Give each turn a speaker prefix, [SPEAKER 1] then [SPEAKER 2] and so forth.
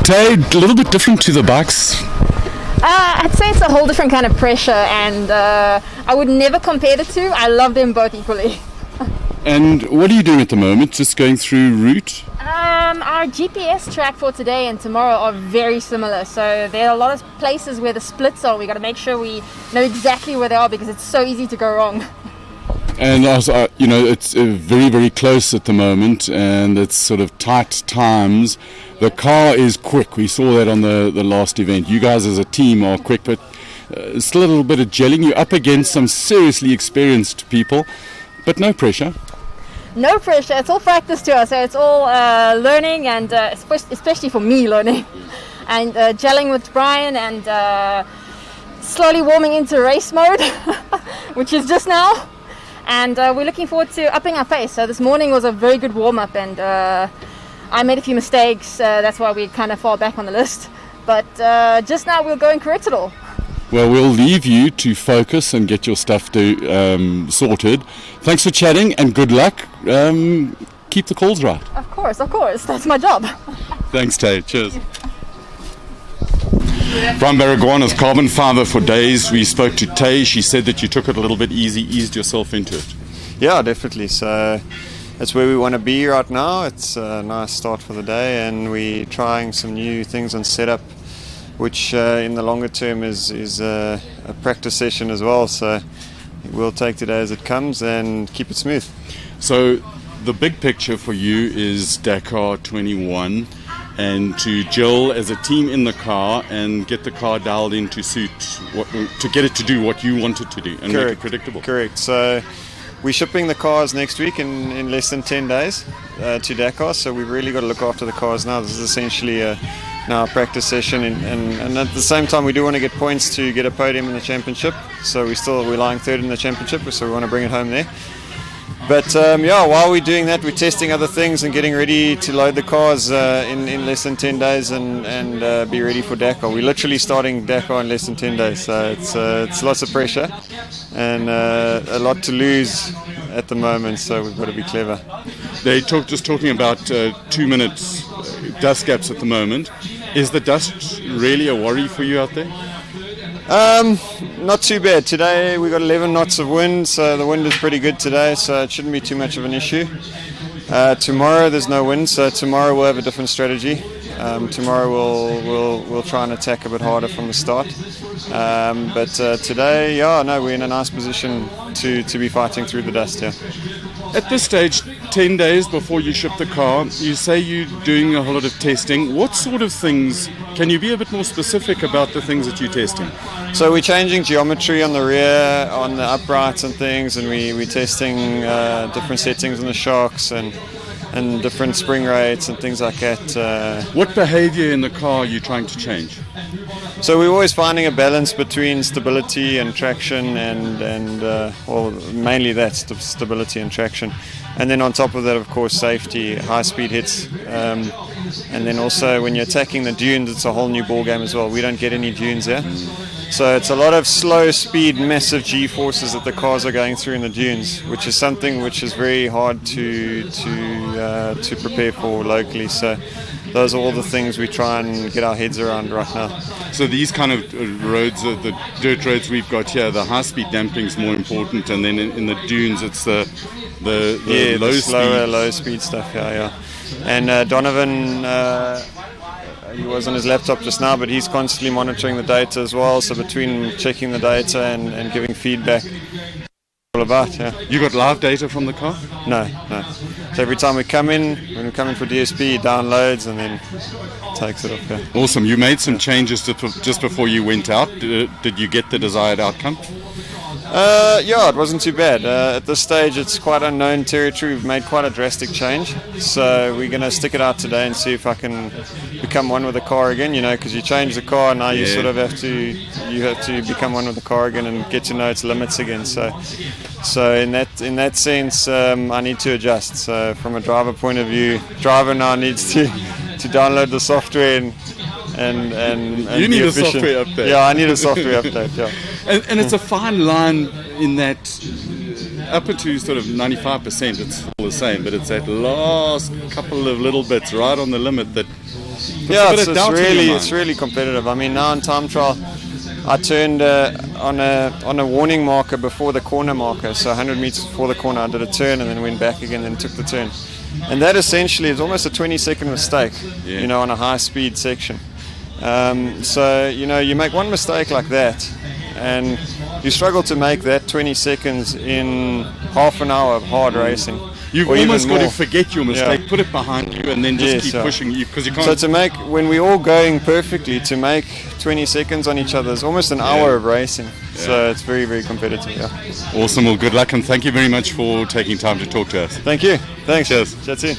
[SPEAKER 1] Taye, a little bit different to the bikes.
[SPEAKER 2] I'd say it's a whole different kind of pressure, and I would never compare the two. I love them both equally.
[SPEAKER 1] And what are you doing at the moment? Just going through route?
[SPEAKER 2] Our GPS track for today and tomorrow are very similar, so there are a lot of places where the splits are. We got to make sure we know exactly where they are because it's so easy to go wrong.
[SPEAKER 1] And also, it's very, very close at the moment, and it's sort of tight times. The car is quick. We saw that on the last event. You guys as a team are quick, but still a little bit of gelling. You're up against some seriously experienced people, but no pressure.
[SPEAKER 2] No pressure. It's all practice to us. So it's all learning, and especially for me, learning and gelling with Brian and slowly warming into race mode, which is just now. And we're looking forward to upping our pace. So this morning was a very good warm-up, and I made a few mistakes. That's why we're kind of far back on the list. But just now we'll go and correct it all.
[SPEAKER 1] Well, we'll leave you to focus and get your stuff sorted. Thanks for chatting and good luck. Keep the calls right.
[SPEAKER 2] Of course. That's my job.
[SPEAKER 1] Thanks, Taye. Cheers. From Baragwanath, carbon fibre for days. We spoke to Taye. She said that you took it a little bit easy, eased yourself into it.
[SPEAKER 3] Yeah, definitely. So that's where we want to be right now. It's a nice start for the day, and we're trying some new things on setup, which in the longer term is a practice session as well. So we'll take today as it comes and keep it smooth.
[SPEAKER 1] So the big picture for you is Dakar 21. And to gel as a team in the car and get the car dialed in to suit to get it to do what you want it to do and make it predictable.
[SPEAKER 3] Correct. So we're shipping the cars next week in less than 10 days to Dakar. So we've really got to look after the cars now. This is essentially now a practice session, and at the same time we do want to get points to get a podium in the championship. So we're lying third in the championship, so we want to bring it home there. But while we're doing that, we're testing other things and getting ready to load the cars in less than 10 days and be ready for Dakar. We're literally starting Dakar in less than 10 days, so it's lots of pressure and a lot to lose at the moment, so we've got to be clever.
[SPEAKER 1] They talking about 2 minutes dust gaps at the moment. Is the dust really a worry for you out there?
[SPEAKER 3] Not too bad. Today we got 11 knots of wind, so the wind is pretty good today, so it shouldn't be too much of an issue. Tomorrow there's no wind, so tomorrow we'll have a different strategy. Tomorrow we'll try and attack a bit harder from the start. But today, we're in a nice position to be fighting through the dust. Yeah.
[SPEAKER 1] At this stage, 10 days before you ship the car, you say you're doing a whole lot of testing. What sort of things, can you be a bit more specific about the things that you're testing?
[SPEAKER 3] So we're changing geometry on the rear, on the uprights and things, and we're testing different settings on the shocks and different spring rates and things like that.
[SPEAKER 1] What behavior in the car are you trying to change?
[SPEAKER 3] So we're always finding a balance between stability and traction and mainly that, stability and traction. And then on top of that, of course, safety, high speed hits. And then also when you're attacking the dunes, it's a whole new ball game as well. We don't get any dunes there. So it's a lot of slow speed, massive G-forces that the cars are going through in the dunes, which is something which is very hard to prepare for locally. So those are all the things we try and get our heads around right now.
[SPEAKER 1] So these kind of roads, the dirt roads we've got here, the high-speed damping is more important, and then in the dunes it's the
[SPEAKER 3] low speed stuff. Yeah. And Donovan, he was on his laptop just now, but he's constantly monitoring the data as well. So between checking the data and giving feedback, all about. Yeah.
[SPEAKER 1] You got live data from the car?
[SPEAKER 3] No. So every time when we come in for DSP, he downloads and then takes it off. Yeah.
[SPEAKER 1] Awesome. You made some changes just before you went out. Did you get the desired outcome?
[SPEAKER 3] It wasn't too bad. At this stage, it's quite unknown territory. We've made quite a drastic change. So we're going to stick it out today and see if I can become one with the car again, because you change the car, now you sort of have to become one with the car again and get to know its limits again. So in that sense, I need to adjust. So from a driver point of view, driver now needs to download the software and
[SPEAKER 1] you need
[SPEAKER 3] be
[SPEAKER 1] a
[SPEAKER 3] efficient.
[SPEAKER 1] software update.
[SPEAKER 3] Yeah, I need a software update. Yeah.
[SPEAKER 1] And it's a fine line in that up to sort of 95%, it's all the same, but it's that last couple of little bits right on the limit that
[SPEAKER 3] Yeah,
[SPEAKER 1] a bit of doubt in your mind.
[SPEAKER 3] it's really competitive. I mean, now in time trial, I turned on a warning marker before the corner marker, so 100 meters before the corner I did a turn and then went back again and took the turn. And that essentially is almost a 20-second mistake, you know, on a high-speed section. So, you know, you make one mistake like that and you struggle to make that 20 seconds in half an hour of hard racing.
[SPEAKER 1] You've
[SPEAKER 3] or
[SPEAKER 1] almost
[SPEAKER 3] even
[SPEAKER 1] got to
[SPEAKER 3] more.
[SPEAKER 1] forget your mistake, put it behind you, and then just keep pushing you, because you can't.
[SPEAKER 3] So to make, when we're all going perfectly, to make 20 seconds on each other is almost an hour of racing. So it's very, very competitive. Yeah.
[SPEAKER 1] Awesome. Well, good luck, and thank you very much for taking time to talk to us.
[SPEAKER 3] Thank you. Thanks.
[SPEAKER 1] Cheers.
[SPEAKER 3] Chat soon.